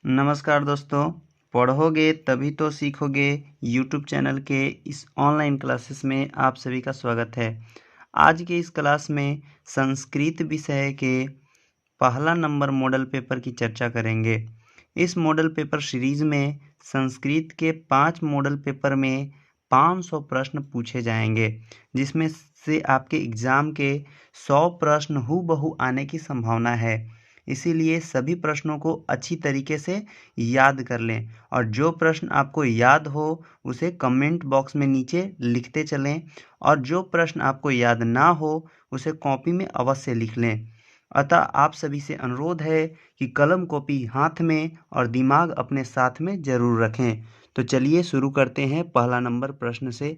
नमस्कार दोस्तों, पढ़ोगे तभी तो सीखोगे यूट्यूब चैनल के इस ऑनलाइन क्लासेस में आप सभी का स्वागत है। आज के इस क्लास में संस्कृत विषय के पहला नंबर मॉडल पेपर की चर्चा करेंगे। इस मॉडल पेपर सीरीज में संस्कृत के 5 मॉडल पेपर में 500 प्रश्न पूछे जाएंगे, जिसमें से आपके एग्ज़ाम के 100 प्रश्न हूबहू आने की संभावना है। इसीलिए सभी प्रश्नों को अच्छी तरीके से याद कर लें और जो प्रश्न आपको याद हो उसे कमेंट बॉक्स में नीचे लिखते चलें और जो प्रश्न आपको याद ना हो उसे कॉपी में अवश्य लिख लें। अतः आप सभी से अनुरोध है कि कलम कॉपी हाथ में और दिमाग अपने साथ में ज़रूर रखें। तो चलिए शुरू करते हैं पहला नंबर प्रश्न से।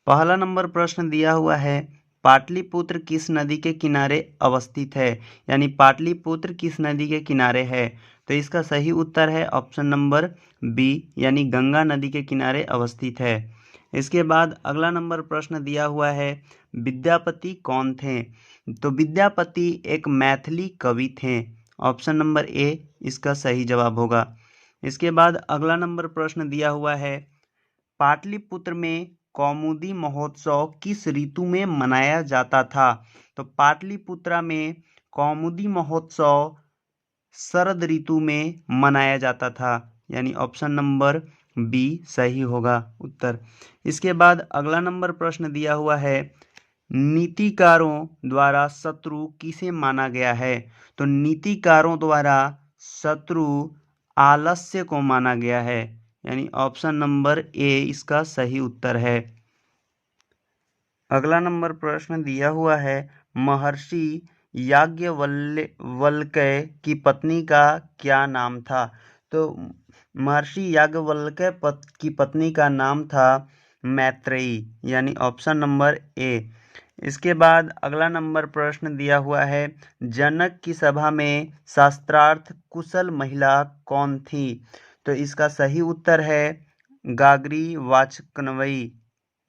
पहला नंबर प्रश्न दिया हुआ है, पाटलिपुत्र किस नदी के किनारे अवस्थित है? यानी पाटलिपुत्र किस नदी के किनारे है? तो इसका सही उत्तर है ऑप्शन नंबर बी, यानी गंगा नदी के किनारे अवस्थित है। इसके बाद अगला नंबर प्रश्न दिया हुआ है, विद्यापति कौन थे? तो विद्यापति एक मैथिली कवि थे। ऑप्शन नंबर ए इसका सही जवाब होगा। इसके बाद अगला नंबर प्रश्न दिया हुआ है, पाटलिपुत्र में कौमुदी महोत्सव किस ऋतु में मनाया जाता था? तो पाटलिपुत्र में कौमुदी महोत्सव शरद ऋतु में मनाया जाता था, यानी ऑप्शन नंबर बी सही होगा उत्तर। इसके बाद अगला नंबर प्रश्न दिया हुआ है, नीतिकारों द्वारा शत्रु किसे माना गया है? तो नीतिकारों द्वारा शत्रु आलस्य को माना गया है, यानी ऑप्शन नंबर ए इसका सही उत्तर है। अगला नंबर प्रश्न दिया हुआ है, महर्षि याज्ञवल्क्य की पत्नी का क्या नाम था? तो महर्षि याज्ञवल्क्य की पत्नी का नाम था मैत्रेयी, यानी ऑप्शन नंबर ए। इसके बाद अगला नंबर प्रश्न दिया हुआ है, जनक की सभा में शास्त्रार्थ कुशल महिला कौन थी? तो इसका सही उत्तर है गाग्री वाचकनवई,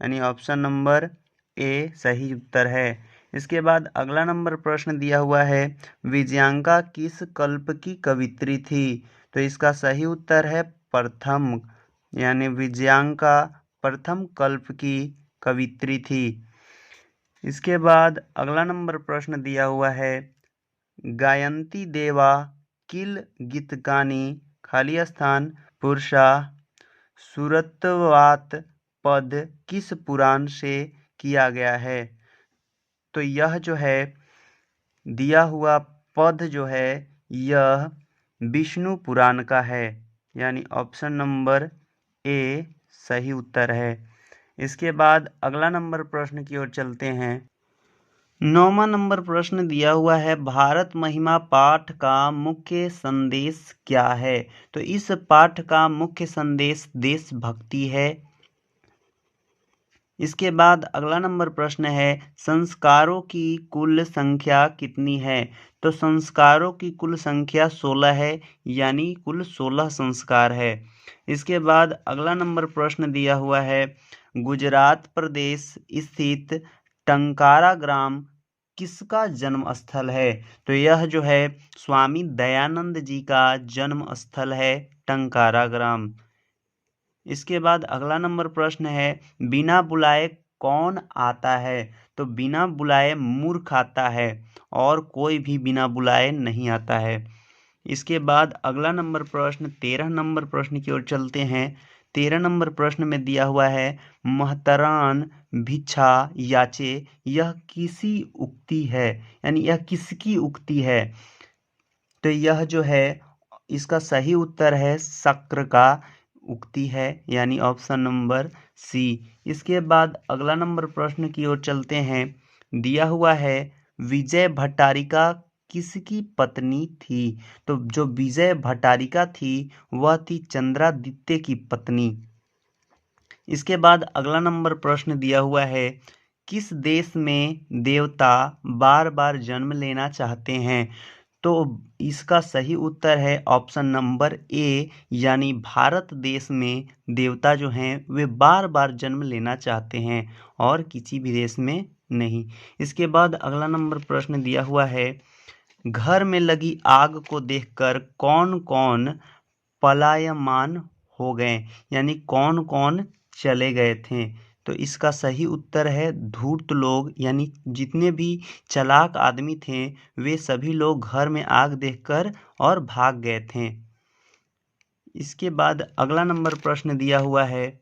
यानी ऑप्शन नंबर ए सही उत्तर है। इसके बाद अगला नंबर प्रश्न दिया हुआ है, विजयांका किस कल्प की कवित्री थी? तो इसका सही उत्तर है प्रथम, यानी विजयांका प्रथम कल्प की कवित्री थी। इसके बाद अगला नंबर प्रश्न दिया हुआ है, गायन्ती देवा किल गीतकानी खाली स्थान पुरुषा सुरतवात पद किस पुराण से किया गया है? तो यह जो है दिया हुआ पद जो है यह विष्णु पुराण का है, यानी ऑप्शन नंबर ए सही उत्तर है। इसके बाद अगला नंबर प्रश्न की ओर चलते हैं। 9वां नंबर प्रश्न दिया हुआ है, भारत महिमा पाठ का मुख्य संदेश क्या है? तो इस पाठ का मुख्य संदेश देशभक्ति है। इसके बाद अगला नंबर प्रश्न है, संस्कारों की कुल संख्या कितनी है? तो संस्कारों की कुल संख्या 16 है, यानी कुल 16 संस्कार है। इसके बाद अगला नंबर प्रश्न दिया हुआ है, गुजरात प्रदेश स्थित टंकारा ग्राम किसका जन्म स्थल है? तो यह जो है स्वामी दयानंद जी का जन्म स्थल है टंकारा ग्राम। इसके बाद अगला नंबर प्रश्न है, बिना बुलाए कौन आता है? तो बिना बुलाए मूर्ख आता है और कोई भी बिना बुलाए नहीं आता है। इसके बाद अगला नंबर प्रश्न 13 नंबर प्रश्न की ओर चलते हैं। 13 नंबर प्रश्न में दिया हुआ है, महतरान भिक्षा याचे यह किसी उक्ति है, यानी यह किसकी उक्ति है? तो यह जो है इसका सही उत्तर है शक्र का उक्ति है, यानी ऑप्शन नंबर सी। इसके बाद अगला नंबर प्रश्न की ओर चलते हैं। दिया हुआ है, विजय भट्टारिका किसकी पत्नी थी? तो जो विजय भट्टारिका थी वह थी चंद्रादित्य की पत्नी। इसके बाद अगला नंबर प्रश्न दिया हुआ है, किस देश में देवता बार बार जन्म लेना चाहते हैं? तो इसका सही उत्तर है ऑप्शन नंबर ए, यानी भारत देश में देवता जो हैं वे बार बार जन्म लेना चाहते हैं और किसी भी देश में नहीं। इसके बाद अगला नंबर प्रश्न दिया हुआ है, घर में लगी आग को देखकर कौन कौन पलायमान हो गए, यानी कौन कौन चले गए थे। तो इसका सही उत्तर है धूर्त लोग, यानी जितने भी चालाक आदमी थे वे सभी लोग घर में आग देखकर और भाग गए थे। इसके बाद अगला नंबर प्रश्न दिया हुआ है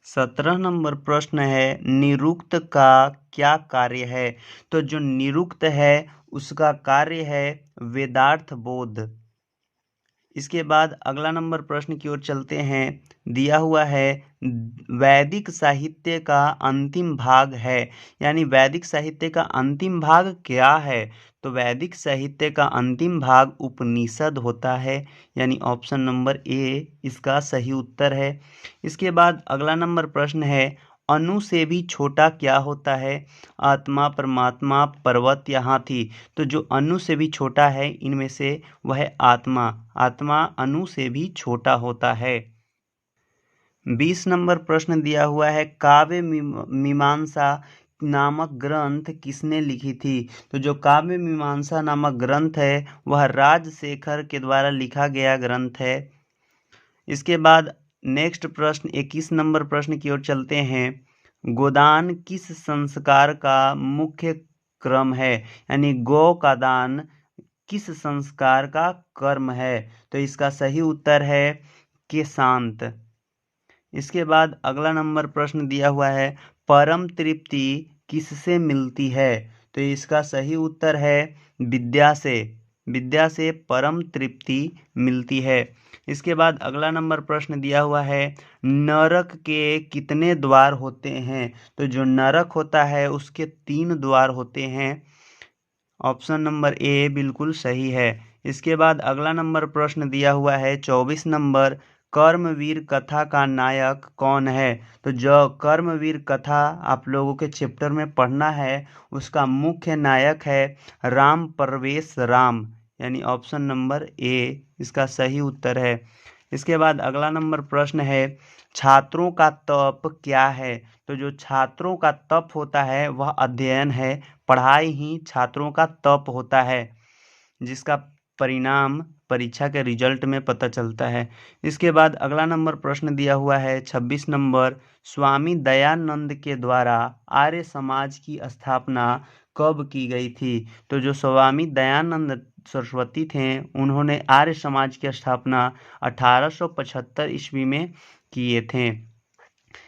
17 नंबर प्रश्न है निरुक्त का क्या कार्य है। तो जो निरुक्त है उसका कार्य है वेदार्थ बोध। इसके बाद अगला नंबर प्रश्न की ओर चलते हैं। दिया हुआ है वैदिक साहित्य का अंतिम भाग है, यानी वैदिक साहित्य का अंतिम भाग क्या है। तो वैदिक साहित्य का अंतिम भाग उपनिषद होता है, यानी ऑप्शन नंबर ए इसका सही उत्तर है। इसके बाद अगला नंबर प्रश्न है अणु से भी छोटा क्या होता है। आत्मा, परमात्मा, पर्वत या हाथी। तो जो अणु से भी छोटा है इनमें से वह है आत्मा। आत्मा अणु से भी छोटा होता है। 20 नंबर प्रश्न दिया हुआ है काव्य मीमांसा नामक ग्रंथ किसने लिखी थी। तो जो काव्य मीमांसा नामक ग्रंथ है वह राजशेखर के द्वारा लिखा गया ग्रंथ है। इसके बाद नेक्स्ट प्रश्न 21 नंबर प्रश्न की ओर चलते हैं। गोदान किस संस्कार का मुख्य क्रम है, यानी गौ का दान किस संस्कार का कर्म है। तो इसका सही उत्तर है केशांत। इसके बाद अगला नंबर प्रश्न दिया हुआ है परम तृप्ति किससे मिलती है। तो इसका सही उत्तर है विद्या से। विद्या से परम तृप्ति मिलती है। इसके बाद अगला नंबर प्रश्न दिया हुआ है नरक के कितने द्वार होते हैं। तो जो नरक होता है उसके 3 द्वार होते हैं। ऑप्शन नंबर ए बिल्कुल सही है। इसके बाद अगला नंबर प्रश्न दिया हुआ है 24 नंबर कर्मवीर कथा का नायक कौन है। तो जो कर्मवीर कथा आप लोगों के चैप्टर में पढ़ना है उसका मुख्य नायक है राम प्रवेश राम, यानी ऑप्शन नंबर ए इसका सही उत्तर है। इसके बाद अगला नंबर प्रश्न है छात्रों का तप क्या है। तो जो छात्रों का तप होता है वह अध्ययन है। पढ़ाई ही छात्रों का तप होता है, जिसका परिणाम परीक्षा के रिजल्ट में पता चलता है। इसके बाद अगला नंबर प्रश्न दिया हुआ है 26 नंबर स्वामी दयानंद के द्वारा आर्य समाज की स्थापना कब की गई थी। तो जो स्वामी दयानंद सरस्वती थे उन्होंने आर्य समाज की स्थापना 1875 ईस्वी में किए थे।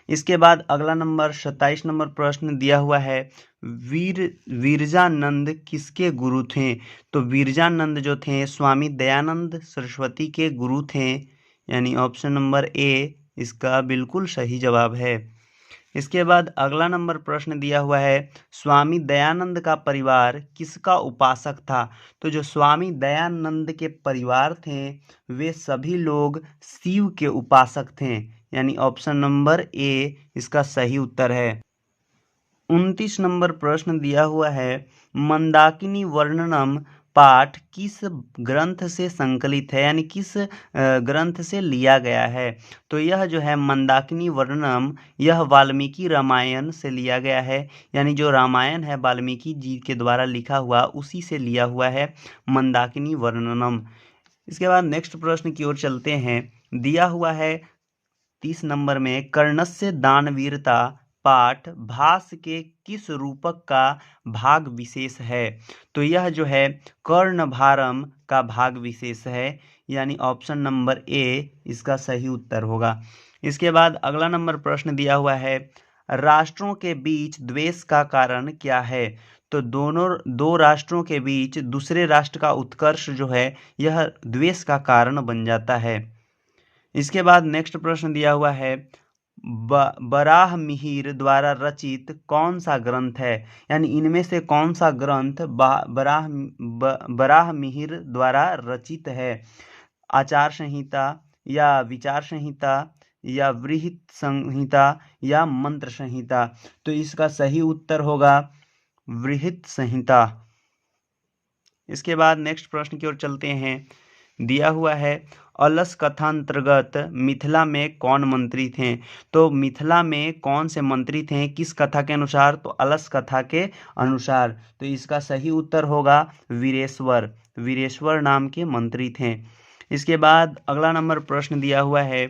इसके बाद अगला नंबर 27 नंबर प्रश्न दिया हुआ है विरजानंद किसके गुरु थे। तो विरजानंद जो थे स्वामी दयानंद सरस्वती के गुरु थे, यानी ऑप्शन नंबर ए इसका बिल्कुल सही जवाब है। इसके बाद अगला नंबर प्रश्न दिया हुआ है स्वामी दयानंद का परिवार किसका उपासक था। तो जो स्वामी दयानंद के परिवार थे वे सभी लोग शिव के उपासक थे, यानी ऑप्शन नंबर ए इसका सही उत्तर है। 29 नंबर प्रश्न दिया हुआ है मंदाकिनी वर्णनम पाठ किस ग्रंथ से संकलित है, यानी किस ग्रंथ से लिया गया है। तो यह जो है मंदाकिनी वर्णनम यह वाल्मीकि रामायण से लिया गया है, यानी जो रामायण है वाल्मीकि जी के द्वारा लिखा हुआ उसी से लिया हुआ है मंदाकिनी वर्णनम। इसके बाद नेक्स्ट प्रश्न की ओर चलते हैं। दिया हुआ है 30 नंबर में कर्णस्य दानवीरता पाठ भास के किस रूपक का भाग विशेष है। तो यह जो है कर्णभारम का भाग विशेष है, यानी ऑप्शन नंबर ए इसका सही उत्तर होगा। इसके बाद अगला नंबर प्रश्न दिया हुआ है राष्ट्रों के बीच द्वेष का कारण क्या है। तो दो राष्ट्रों के बीच दूसरे राष्ट्र का उत्कर्ष जो है यह द्वेष का कारण बन जाता है। इसके बाद नेक्स्ट प्रश्न दिया हुआ है बराह मिहिर द्वारा रचित कौन सा ग्रंथ है, यानी इनमें से कौन सा ग्रंथ बराह मिहिर द्वारा रचित है। आचार संहिता या विचार संहिता या वृहत संहिता या मंत्र संहिता। तो इसका सही उत्तर होगा वृहत संहिता। इसके बाद नेक्स्ट प्रश्न की ओर चलते हैं। दिया हुआ है अलस कथा अंतर्गत मिथिला में कौन मंत्री थे। तो मिथिला में कौन से मंत्री थे किस कथा के अनुसार, तो अलस कथा के अनुसार। तो इसका सही उत्तर होगा वीरेश्वर। वीरेश्वर नाम के मंत्री थे। इसके बाद अगला नंबर प्रश्न दिया हुआ है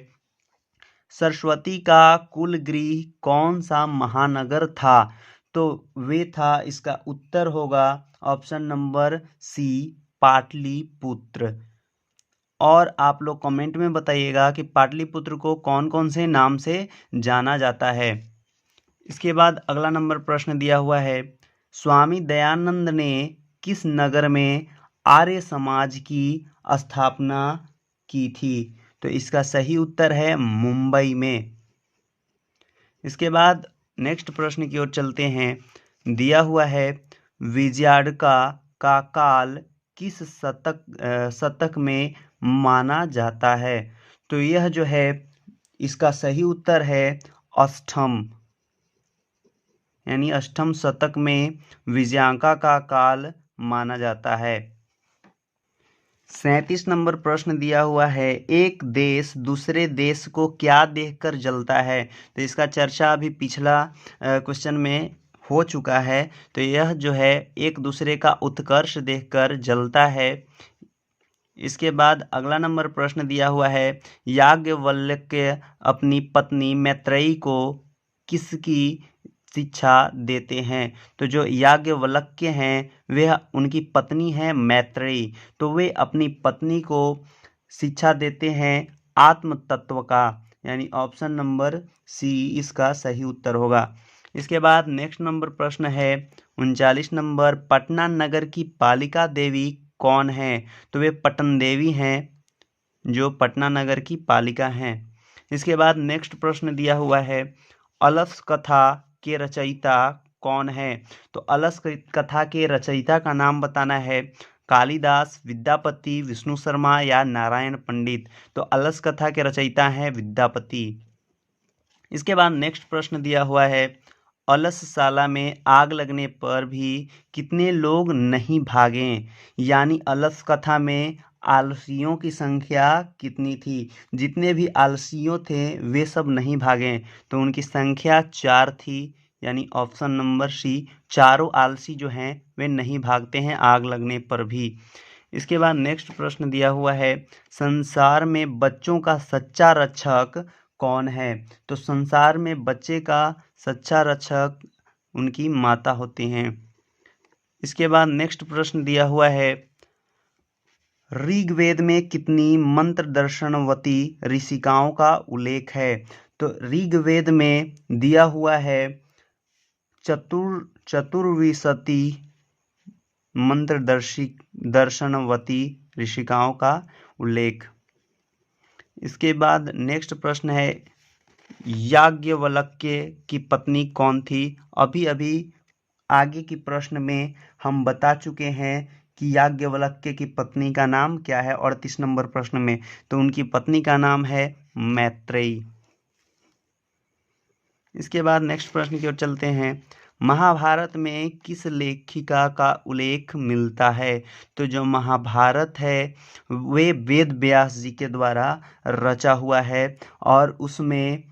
सरस्वती का कुलगृह कौन सा महानगर था। तो वे था, इसका उत्तर होगा ऑप्शन नंबर सी पाटलिपुत्र। और आप लोग कमेंट में बताइएगा कि पाटलिपुत्र को कौन कौन से नाम से जाना जाता है। इसके बाद अगला नंबर प्रश्न दिया हुआ है स्वामी दयानंद ने किस नगर में आर्य समाज की स्थापना की थी। तो इसका सही उत्तर है मुंबई में। इसके बाद नेक्स्ट प्रश्न की ओर चलते हैं। दिया हुआ है विजयार्डका का काल किस शतक में माना जाता है। तो यह जो है इसका सही उत्तर है अष्टम, यानी अष्टम शतक में विजयांका का काल माना जाता है। 37 नंबर प्रश्न दिया हुआ है एक देश दूसरे देश को क्या देखकर जलता है। तो इसका चर्चा अभी पिछला क्वेश्चन में हो चुका है। तो यह जो है एक दूसरे का उत्कर्ष देखकर जलता है। इसके बाद अगला नंबर प्रश्न दिया हुआ है याज्ञवल्क्य अपनी पत्नी मैत्रेयी को किसकी शिक्षा देते हैं। तो जो याज्ञवल्क्य हैं वे उनकी पत्नी है मैत्रेयी। तो वे अपनी पत्नी को शिक्षा देते हैं आत्म तत्व का, यानी ऑप्शन नंबर सी इसका सही उत्तर होगा। इसके बाद नेक्स्ट नंबर प्रश्न है 39 नंबर पटना नगर की पालिका देवी कौन है। तो वे पटन देवी हैं जो पटना नगर की पालिका हैं। इसके बाद नेक्स्ट प्रश्न दिया हुआ है अलस कथा के रचयिता कौन है। तो अलस कथा के रचयिता का नाम बताना है कालिदास, विद्यापति, विष्णु शर्मा या नारायण पंडित। तो अलस कथा के रचयिता हैं विद्यापति। इसके बाद नेक्स्ट प्रश्न दिया हुआ है अलसशाला में आग लगने पर भी कितने लोग नहीं भागे, यानी अलस कथा में आलसियों की संख्या कितनी थी। जितने भी आलसियों थे वे सब नहीं भागे, तो उनकी संख्या 4 थी, यानी ऑप्शन नंबर सी चारों आलसी जो हैं वे नहीं भागते हैं आग लगने पर भी। इसके बाद नेक्स्ट प्रश्न दिया हुआ है संसार में बच्चों का सच्चा रक्षक कौन है। तो संसार में बच्चे का सच्चा रक्षक उनकी माता होती हैं। इसके बाद नेक्स्ट प्रश्न दिया हुआ है ऋग्वेद में कितनी मंत्र दर्शनवती ऋषिकाओं का उल्लेख है। तो ऋग्वेद में दिया हुआ है चतुर्विंशति मंत्र दर्शनवती ऋषिकाओं का उल्लेख। इसके बाद नेक्स्ट प्रश्न है याज्ञवल्क्य की पत्नी कौन थी। अभी अभी आगे की प्रश्न में हम बता चुके हैं कि याज्ञवल्क्य की पत्नी का नाम क्या है 38 नंबर प्रश्न में। तो उनकी पत्नी का नाम है मैत्रेयी। इसके बाद नेक्स्ट प्रश्न की ओर चलते हैं महाभारत में किस लेखिका का उल्लेख मिलता है। तो जो महाभारत है वे वेद व्यास जी के द्वारा रचा हुआ है और उसमें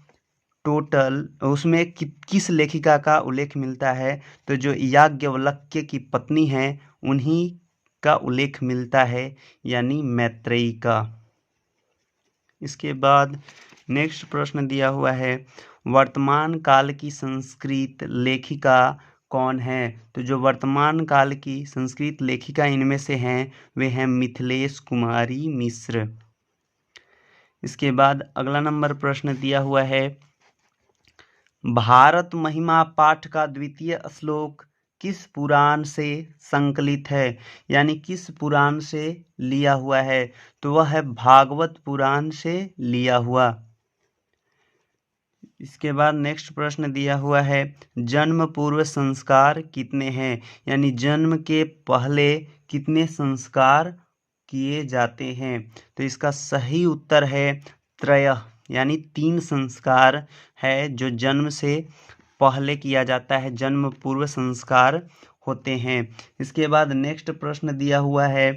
किस लेखिका का उल्लेख मिलता है। तो जो याज्ञवल्क्य की पत्नी हैं उन्हीं का उल्लेख मिलता है, यानी मैत्रेयी का। इसके बाद नेक्स्ट प्रश्न दिया हुआ है वर्तमान काल की संस्कृत लेखिका कौन है। तो जो वर्तमान काल की संस्कृत लेखिका इनमें से हैं वे हैं मिथिलेश कुमारी मिश्र। इसके बाद अगला नंबर प्रश्न दिया हुआ है भारत महिमा पाठ का द्वितीय श्लोक किस पुराण से संकलित है, यानी किस पुराण से लिया हुआ है। तो वह है भागवत पुराण से लिया हुआ। इसके बाद नेक्स्ट प्रश्न दिया हुआ है जन्म पूर्व संस्कार कितने हैं, यानी जन्म के पहले कितने संस्कार किए जाते हैं। तो इसका सही उत्तर है त्रय, यानी 3 संस्कार है जो जन्म से पहले किया जाता है, जन्म पूर्व संस्कार होते हैं। इसके बाद नेक्स्ट प्रश्न दिया हुआ है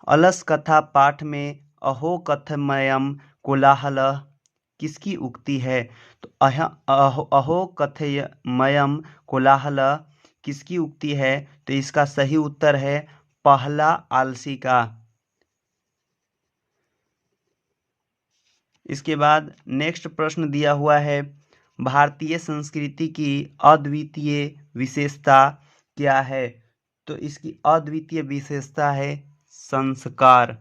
अलस कथा पाठ में अहो कथमयम कोलाहलः किसकी उक्ति है? तो अहो कथमयम कोलाहलः किसकी उक्ति है? तो इसका सही उत्तर है पहला आलसी का। इसके बाद नेक्स्ट प्रश्न दिया हुआ है, भारतीय संस्कृति की अद्वितीय विशेषता क्या है? तो इसकी अद्वितीय विशेषता है संस्कार।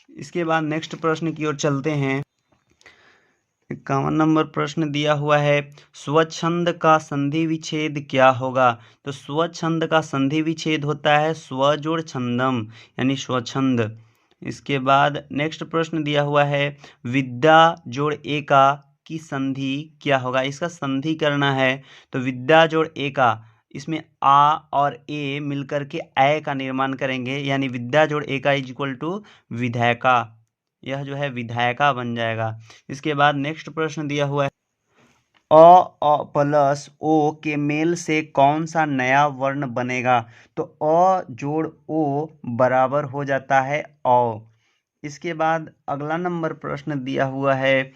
इसके बाद नेक्स्ट प्रश्न की ओर चलते हैं। 51 नंबर प्रश्न दिया हुआ है, स्वच्छंद का संधि विच्छेद क्या होगा? तो स्वच्छंद का संधि विच्छेद होता है स्व जोड़ छंदम यानी स्वच्छंद। इसके बाद नेक्स्ट प्रश्न दिया हुआ है, विद्या जोड़ एका की संधि क्या होगा? इसका संधि करना है तो विद्या जोड़ एका, इसमें आ और ए मिलकर के ऐ का निर्माण करेंगे, यानी विद्या जोड़ एका इज इक्वल टू विधायका। यह जो है विधायका बन जाएगा। इसके बाद नेक्स्ट प्रश्न दिया हुआ है, अ प्लस ओ के मेल से कौन सा नया वर्ण बनेगा? तो अ जोड़ ओ बराबर हो जाता है औ। इसके बाद अगला नंबर प्रश्न दिया हुआ है,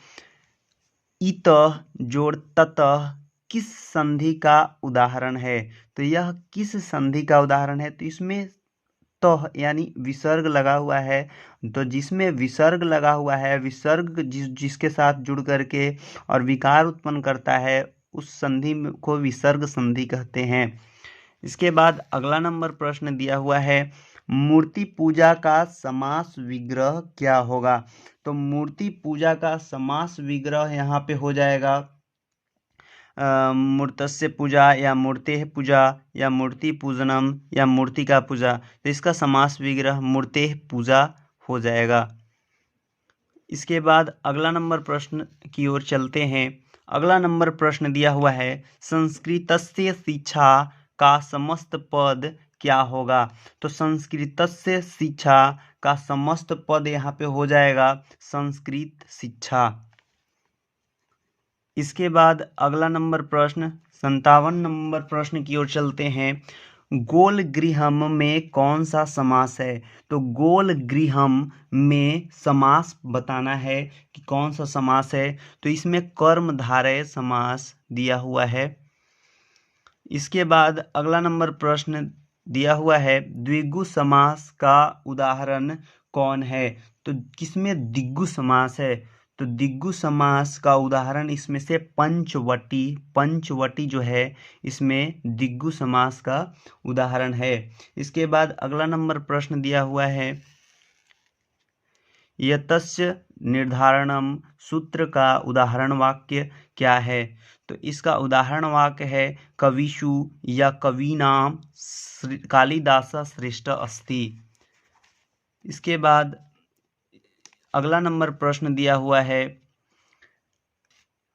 इतः जोड़ ततः किस संधि का उदाहरण है? तो यह किस संधि का उदाहरण है? तो इसमें तो यानी विसर्ग लगा हुआ है, तो जिसमें विसर्ग लगा हुआ है, विसर्ग जिसके साथ जुड़ करके और विकार उत्पन्न करता है, उस संधि को विसर्ग संधि कहते हैं। इसके बाद अगला नंबर प्रश्न दिया हुआ है, मूर्ति पूजा का समास विग्रह क्या होगा? तो मूर्ति पूजा का समास विग्रह यहाँ पे हो जाएगा मूर्तस्य पूजा या मूर्तेः पूजा या मूर्ति पूजनम या मूर्तिका पूजा। तो इसका समास विग्रह मूर्तेः पूजा हो जाएगा। इसके बाद अगला नंबर प्रश्न की ओर चलते हैं। अगला नंबर प्रश्न दिया हुआ है, संस्कृतस्य शिक्षा का समस्त पद क्या होगा? तो संस्कृतस्य शिक्षा का समस्त पद यहाँ पे हो जाएगा संस्कृत शिक्षा। इसके बाद अगला नंबर प्रश्न 57 नंबर प्रश्न की ओर चलते हैं। गोल गृहम में कौन सा समास है? तो गोल गृहम में समास बताना है कि कौन सा समास है। तो इसमें कर्मधारय समास दिया हुआ है। इसके बाद अगला नंबर प्रश्न दिया हुआ है, द्विगु समास का उदाहरण कौन है? तो किसमें दिग्गु समास है? तो दिग्गु समास का उदाहरण इसमें से पंचवटी जो है इसमें दिग्गु समास का उदाहरण है। इसके बाद अगला नंबर प्रश्न दिया हुआ है, यतस्य निर्धारणम सूत्र का उदाहरण वाक्य क्या है? तो इसका उदाहरण वाक्य है कविषु या कवीनाम कालिदास श्रेष्ठ अस्ति। इसके बाद अगला नंबर प्रश्न दिया हुआ है,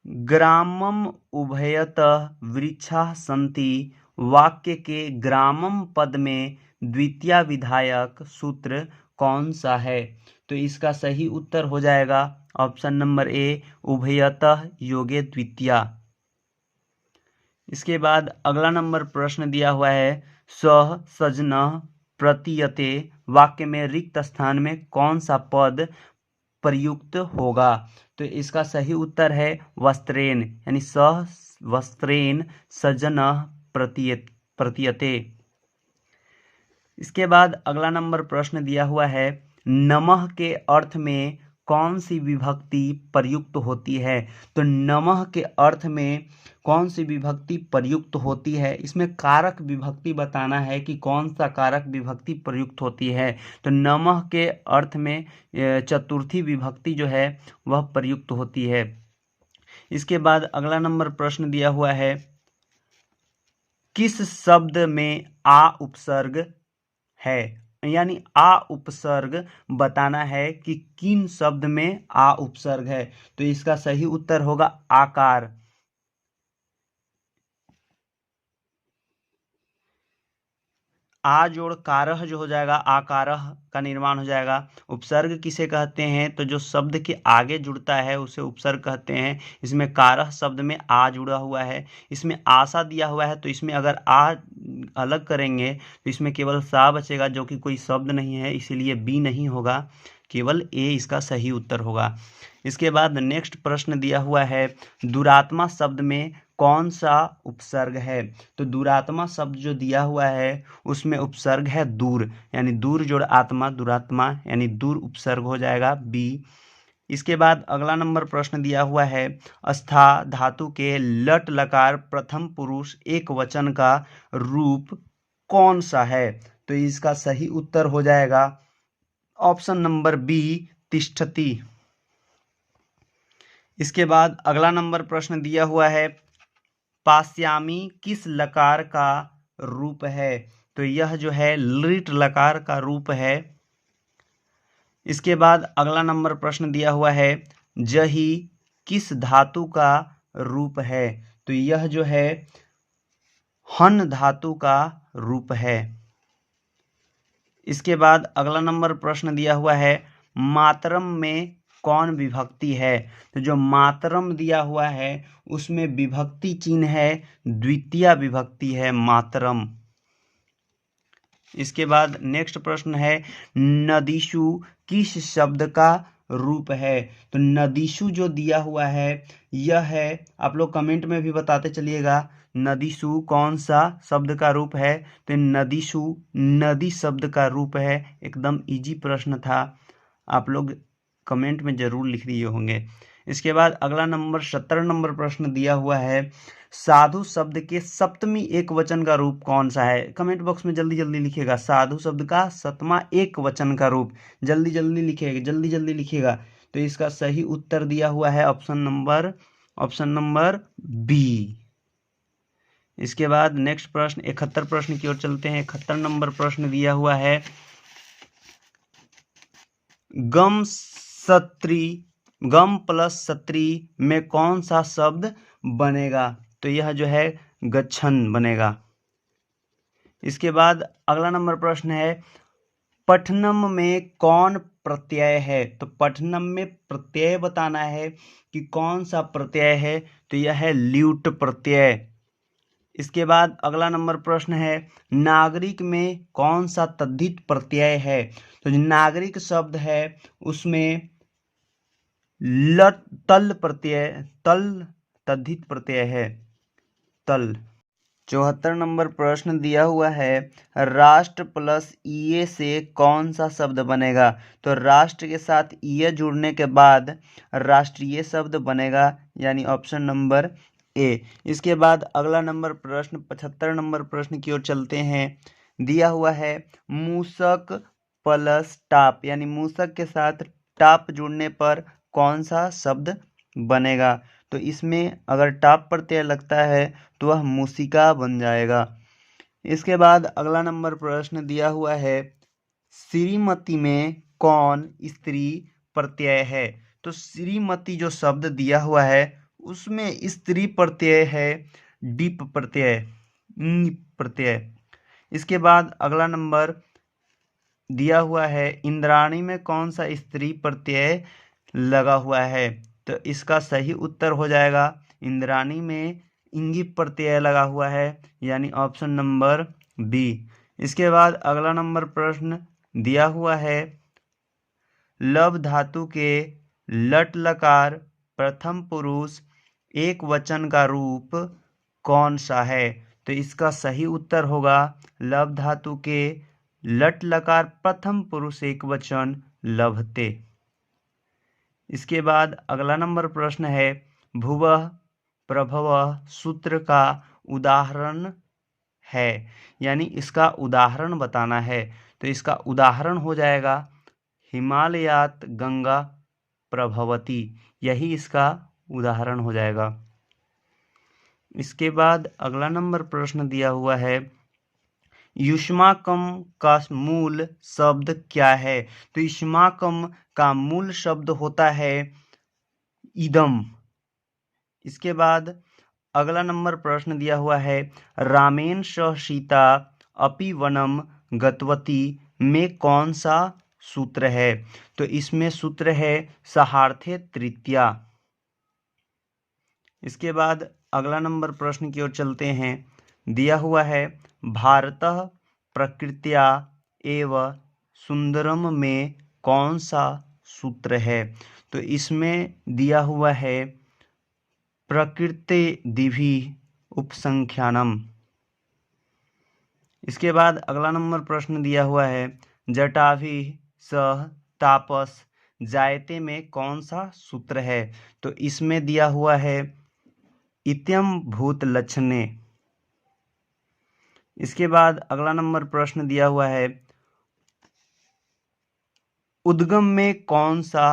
ग्रामम उभयतः वृक्षा सन्ति वाक्य के ग्रामम पद में द्वितीय विधायक सूत्र कौन सा है? तो इसका सही उत्तर हो जाएगा ऑप्शन नंबर ए, उभयतः योगे द्वितीया। इसके बाद अगला नंबर प्रश्न दिया हुआ है, सह सजनः प्रतीयते वाक्य में रिक्त स्थान में कौन सा पद प्रयुक्त होगा? तो इसका सही उत्तर है वस्त्रेण, यानी सह वस्त्रेण सजनः प्रतीयते। इसके बाद अगला नंबर प्रश्न दिया हुआ है, नमः के अर्थ में कौन सी विभक्ति प्रयुक्त होती है? तो नमः के अर्थ में कौन सी विभक्ति प्रयुक्त होती है? इसमें कारक विभक्ति बताना है कि कौन सा कारक विभक्ति प्रयुक्त होती है। तो नमः के अर्थ में चतुर्थी विभक्ति जो है वह प्रयुक्त होती है। इसके बाद अगला नंबर प्रश्न दिया हुआ है, किस शब्द में आ उपसर्ग है? यानी आ उपसर्ग बताना है कि किन शब्द में आ उपसर्ग है। तो इसका सही उत्तर होगा आकार। आ जोड़ कारह जो हो जाएगा, आकारह का निर्माण हो जाएगा। उपसर्ग किसे कहते हैं? तो जो शब्द के आगे जुड़ता है उसे उपसर्ग कहते हैं। इसमें कारह शब्द में आ जुड़ा हुआ है, इसमें आशा दिया हुआ है, तो इसमें अगर आ अलग करेंगे तो इसमें केवल सा बचेगा, जो कि कोई शब्द नहीं है, इसीलिए बी नहीं होगा, केवल ए इसका सही उत्तर होगा। इसके बाद नेक्स्ट प्रश्न दिया हुआ है, दुरात्मा शब्द में कौन सा उपसर्ग है? तो दुरात्मा शब्द जो दिया हुआ है उसमें उपसर्ग है दूर, यानी दूर जोड़ आत्मा, दुरात्मा यानी दूर उपसर्ग हो जाएगा बी। इसके बाद अगला नंबर प्रश्न दिया हुआ है, स्था धातु के लट लकार प्रथम पुरुष एक वचन का रूप कौन सा है? तो इसका सही उत्तर हो जाएगा ऑप्शन नंबर बी, तिष्ठति। इसके बाद अगला नंबर प्रश्न दिया हुआ है, पाश्यामी किस लकार का रूप है? तो यह जो है लिट लकार का रूप है। इसके बाद अगला नंबर प्रश्न दिया हुआ है, जही किस धातु का रूप है? तो यह जो है हन धातु का रूप है। इसके बाद अगला नंबर प्रश्न दिया हुआ है, मातरम में कौन विभक्ति है? तो जो मातरम दिया हुआ है उसमें विभक्ति चिन्ह है, द्वितीय विभक्ति है मातरम। इसके बाद नेक्स्ट प्रश्न है, नदीशु किस शब्द का रूप है? तो नदीशु जो दिया हुआ है यह है, आप लोग कमेंट में भी बताते चलिएगा नदीशु कौन सा शब्द का रूप है। तो नदीशु नदी शब्द का रूप है। एकदम इजी प्रश्न था, आप लोग कमेंट में जरूर लिख दिए होंगे। इसके बाद अगला नंबर 17 नंबर प्रश्न दिया हुआ है, साधु शब्द के सप्तमी एक वचन का रूप कौन सा है? कमेंट बॉक्स में जल्दी जल्दी लिखिएगा, साधु शब्द का सप्तमा एक वचन का रूप जल्दी जल्दी लिखिएगा, जल्दी जल्दी लिखिएगा। तो इसका सही उत्तर दिया हुआ है ऑप्शन नंबर बी। इसके बाद नेक्स्ट प्रश्न 71 प्रश्न की ओर चलते हैं। 71 नंबर प्रश्न दिया हुआ है, गम प्लस सत्री में कौन सा शब्द बनेगा? तो यह जो है गच्छन बनेगा। इसके बाद अगला नंबर प्रश्न है, पठनम में कौन प्रत्यय है? तो पठनम में प्रत्यय बताना है कि कौन सा प्रत्यय है, तो यह है ल्यूट प्रत्यय। इसके बाद अगला नंबर प्रश्न है, नागरिक में कौन सा तद्धित प्रत्यय है? तो जो नागरिक शब्द है उसमें तल प्रत्यय, तल तद्धित प्रत्यय है, तल। 74 नंबर प्रश्न दिया हुआ है, राष्ट्र प्लस ईए से कौन सा शब्द बनेगा? तो राष्ट्र के साथ ईए जुड़ने के बाद राष्ट्रीय शब्द बनेगा, यानी ऑप्शन नंबर ए। इसके बाद अगला नंबर प्रश्न 75 नंबर प्रश्न की ओर चलते हैं। दिया हुआ है, मूसक प्लस टाप, यानी मूसक के साथ टाप जुड़ने पर कौन सा शब्द बनेगा? तो इसमें अगर टाप प्रत्यय लगता है तो वह मूसिका बन जाएगा। इसके बाद अगला नंबर प्रश्न दिया हुआ है, श्रीमती में कौन स्त्री प्रत्यय है? तो श्रीमती जो शब्द दिया हुआ है उसमें स्त्री प्रत्यय है, डीप प्रत्यय, प्रत्यय। इसके बाद अगला नंबर दिया हुआ है, इंद्राणी में कौन सा स्त्री प्रत्यय लगा हुआ है? तो इसका सही उत्तर हो जाएगा, इंद्राणी में इंगी प्रत्यय लगा हुआ है, यानी ऑप्शन नंबर बी। इसके बाद अगला नंबर प्रश्न दिया हुआ है, लव धातु के लट लकार प्रथम पुरुष एक वचन का रूप कौन सा है? तो इसका सही उत्तर होगा, लव धातु के लट लकार प्रथम पुरुष एक वचन लभते। इसके बाद अगला नंबर प्रश्न है, भुवः प्रभवः सूत्र का उदाहरण है, यानी इसका उदाहरण बताना है। तो इसका उदाहरण हो जाएगा, हिमालयात गंगा प्रभवती, यही इसका उदाहरण हो जाएगा। इसके बाद अगला नंबर प्रश्न दिया हुआ है, युष्माकम का मूल शब्द क्या है? तो युष्माकम का मूल शब्द होता है इदम। इसके बाद अगला नंबर प्रश्न दिया हुआ है, रामेण सह सीता अपि वनम गतवती में कौन सा सूत्र है? तो इसमें सूत्र है सहार्थे तृतीया। इसके बाद अगला नंबर प्रश्न की ओर चलते हैं। दिया हुआ है भारतः प्रकृत्या एव सुंदरम में कौन सा सूत्र है? तो इसमें दिया हुआ है प्रकृति दिभि उपसंख्यानम। इसके बाद अगला नंबर प्रश्न दिया हुआ है जटाभि सह तापस जायते में कौन सा सूत्र है? तो इसमें दिया हुआ है इत्यम भूत लक्षणे। इसके बाद अगला नंबर प्रश्न दिया हुआ है उद्गम में कौन सा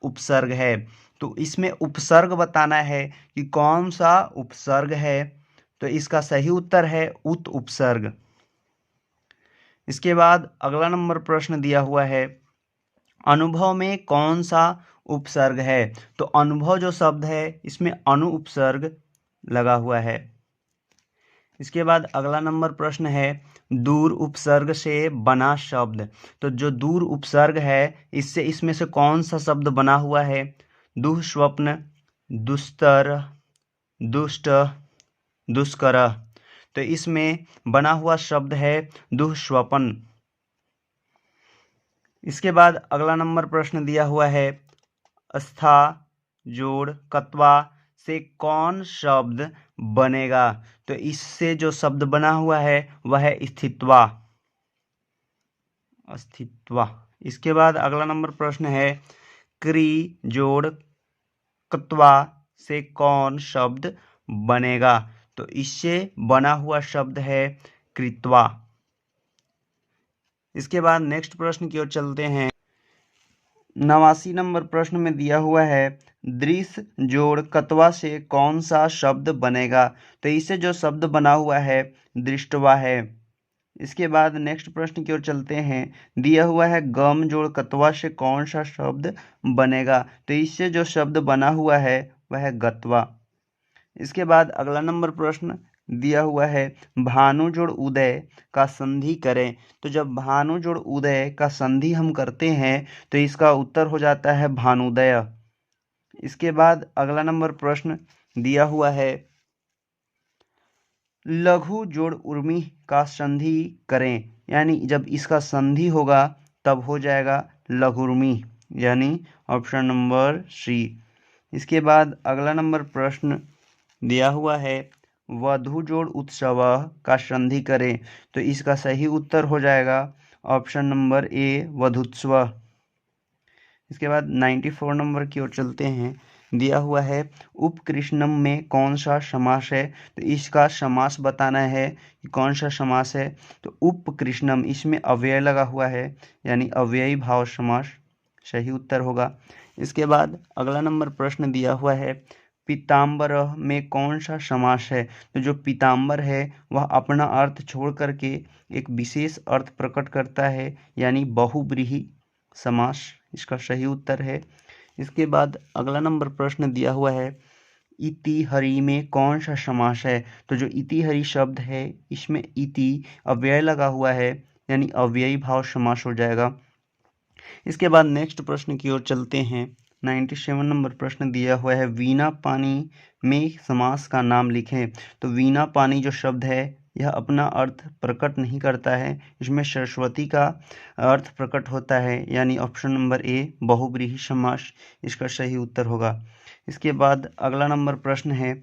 उपसर्ग है? तो इसमें उपसर्ग बताना है कि कौन सा उपसर्ग है। तो इसका सही उत्तर है उत उपसर्ग। इसके बाद अगला नंबर प्रश्न दिया हुआ है अनुभव में कौन सा उपसर्ग है? तो अनुभव जो शब्द है इसमें अनु उपसर्ग लगा हुआ है। इसके बाद अगला नंबर प्रश्न है दूर उपसर्ग से बना शब्द। तो जो दूर उपसर्ग है इससे इसमें से कौन सा शब्द बना हुआ है? दुःस्वप्न, दुस्तर, दुष्ट, दुष्कर। तो इसमें बना हुआ शब्द है दुःस्वप्न। इसके बाद अगला नंबर प्रश्न दिया हुआ है स्था जोड़ कत्वा से कौन शब्द बनेगा? तो इससे जो शब्द बना हुआ है वह है स्थित्वा, अस्तित्वा। इसके बाद अगला नंबर प्रश्न है क्री जोड़ कत्वा से कौन शब्द बनेगा? तो इससे बना हुआ शब्द है कृत्वा। इसके बाद नेक्स्ट प्रश्न की ओर चलते हैं। 89 नंबर प्रश्न में दिया हुआ है दृश्य जोड़ कत्वा से कौन सा शब्द बनेगा? तो इससे जो शब्द बना हुआ है दृष्टवा है। इसके बाद नेक्स्ट प्रश्न की ओर चलते हैं। दिया हुआ है गम जोड़ कत्वा से कौन सा शब्द बनेगा? तो इससे जो शब्द बना हुआ है वह है गत्वा। इसके बाद अगला नंबर प्रश्न दिया हुआ है भानु जोड़ उदय का संधि करें। तो जब भानु जोड़ उदय का संधि हम करते हैं तो इसका उत्तर हो जाता है भानुदय। इसके बाद अगला नंबर प्रश्न दिया हुआ है लघु जोड़ उर्मी का संधि करें। यानी जब इसका संधि होगा तब हो जाएगा लघुर्मी, यानी ऑप्शन नंबर सी। इसके बाद अगला नंबर प्रश्न दिया हुआ है वधु जोड़ उत्सव का संधि करें। तो इसका सही उत्तर हो जाएगा ऑप्शन नंबर ए वधुत्सव। इसके बाद 94 नंबर की ओर चलते हैं। दिया हुआ है उपकृष्णम में कौन सा समास है? तो इसका समास बताना है कि कौन सा समास है। तो उपकृष्णम इसमें अव्यय लगा हुआ है यानी अव्ययी भाव समास सही उत्तर होगा। इसके बाद अगला नंबर प्रश्न दिया हुआ है पीताम्बर में कौन सा समास है? तो जो पीताम्बर है वह अपना अर्थ छोड़ करके एक विशेष अर्थ प्रकट करता है यानी बहुब्रीहि समास इसका सही उत्तर है। इसके बाद अगला नंबर प्रश्न दिया हुआ है इति हरि में कौन सा समास है? तो जो इति हरि शब्द है इसमें इति अव्यय लगा हुआ है यानी अव्ययी भाव समास हो जाएगा। इसके बाद नेक्स्ट प्रश्न की ओर चलते हैं। 97 नंबर प्रश्न दिया हुआ है वीणा पानी में समास का नाम लिखें। तो वीणा पानी जो शब्द है यह अपना अर्थ प्रकट नहीं करता है, इसमें सरस्वती का अर्थ प्रकट होता है यानी ऑप्शन नंबर ए बहुब्रीहि समास इसका सही उत्तर होगा। इसके बाद अगला नंबर प्रश्न है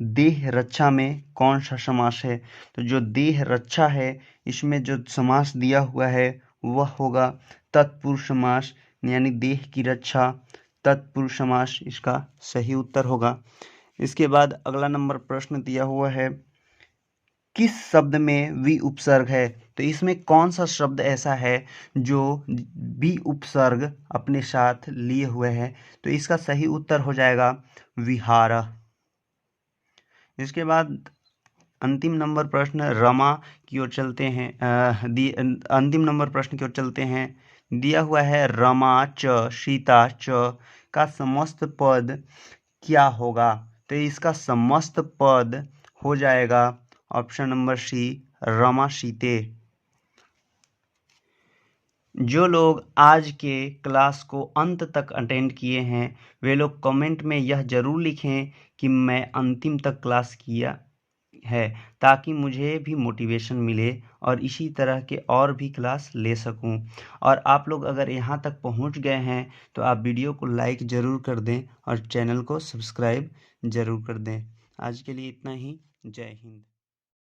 देह रक्षा में कौन सा समास है? तो जो देह रक्षा है इसमें जो समास दिया हुआ है वह होगा तत्पुरुष समास यानी देह की रक्षा तत्पुरुष समास इसका सही उत्तर होगा। इसके बाद अगला नंबर प्रश्न दिया हुआ है किस शब्द में वी उपसर्ग है? तो इसमें कौन सा शब्द ऐसा है जो वी उपसर्ग अपने साथ लिए हुए है? तो इसका सही उत्तर हो जाएगा विहार। इसके बाद अंतिम नंबर प्रश्न रमा की ओर चलते हैं। अंतिम नंबर प्रश्न की ओर चलते हैं। दिया हुआ है रमा च सीता च का समस्त पद क्या होगा? तो इसका समस्त पद हो जाएगा ऑप्शन नंबर सी रमा शीते। जो लोग आज के क्लास को अंत तक अटेंड किए हैं वे लोग कमेंट में यह ज़रूर लिखें कि मैं अंतिम तक क्लास किया है, ताकि मुझे भी मोटिवेशन मिले और इसी तरह के और भी क्लास ले सकूं। और आप लोग अगर यहाँ तक पहुँच गए हैं तो आप वीडियो को लाइक ज़रूर कर दें और चैनल को सब्सक्राइब ज़रूर कर दें। आज के लिए इतना ही। जय हिंद।